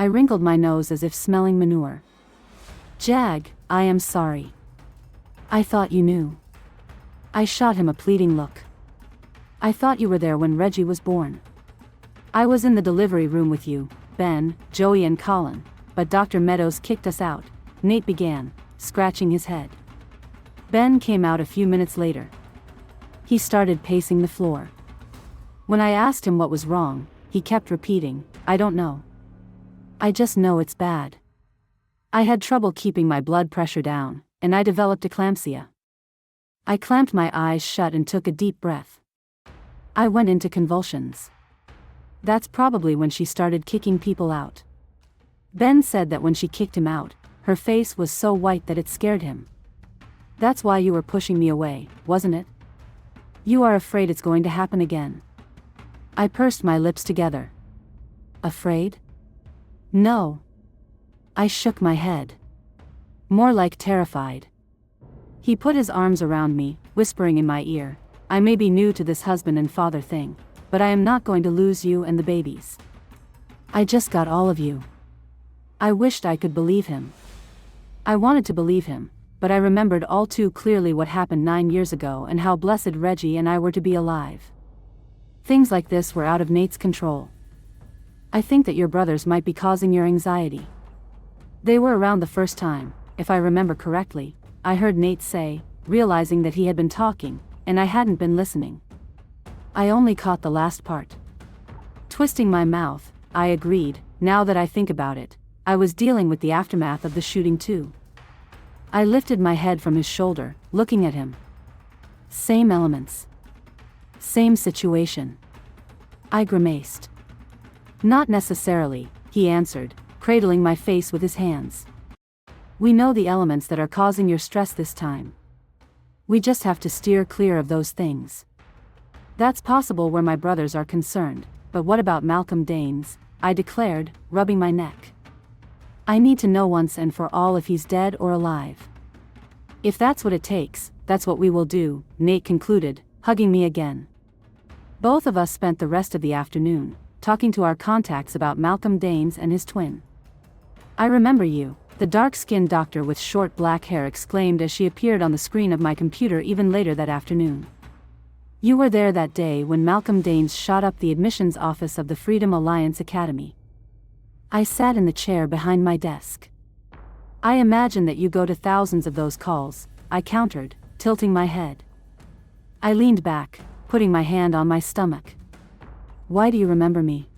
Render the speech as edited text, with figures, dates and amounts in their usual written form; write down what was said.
I wrinkled my nose as if smelling manure. Jag, I am sorry. I thought you knew. I shot him a pleading look. I thought you were there when Reggie was born. I was in the delivery room with you, Ben, Joey and Colin, but Dr. Meadows kicked us out, Nate began, scratching his head. Ben came out a few minutes later. He started pacing the floor. When I asked him what was wrong, he kept repeating, I don't know. I just know it's bad. I had trouble keeping my blood pressure down, and I developed eclampsia. I clamped my eyes shut and took a deep breath. I went into convulsions. That's probably when she started kicking people out. Ben said that when she kicked him out, her face was so white that it scared him. That's why you were pushing me away, wasn't it? You are afraid it's going to happen again. I pursed my lips together. Afraid? No. I shook my head. More like terrified. He put his arms around me, whispering in my ear, I may be new to this husband and father thing, but I am not going to lose you and the babies. I just got all of you. I wished I could believe him. I wanted to believe him, but I remembered all too clearly what happened 9 years ago and how blessed Reggie and I were to be alive. Things like this were out of Nate's control. I think that your brothers might be causing your anxiety. They were around the first time, if I remember correctly, I heard Nate say, realizing that he had been talking, and I hadn't been listening. I only caught the last part. Twisting my mouth, I agreed, now that I think about it, I was dealing with the aftermath of the shooting too. I lifted my head from his shoulder, looking at him. Same elements. Same situation. I grimaced. Not necessarily, he answered, cradling my face with his hands. We know the elements that are causing your stress this time. We just have to steer clear of those things. That's possible where my brothers are concerned, but what about Malcolm Danes? I declared, rubbing my neck. I need to know once and for all if he's dead or alive. If that's what it takes, that's what we will do, Nate concluded, hugging me again. Both of us spent the rest of the afternoon, talking to our contacts about Malcolm Danes and his twin. I remember you, the dark-skinned doctor with short black hair exclaimed as she appeared on the screen of my computer even later that afternoon. You were there that day when Malcolm Danes shot up the admissions office of the Freedom Alliance Academy. I sat in the chair behind my desk. I imagine that you go to thousands of those calls, I countered, tilting my head. I leaned back, putting my hand on my stomach. Why do you remember me?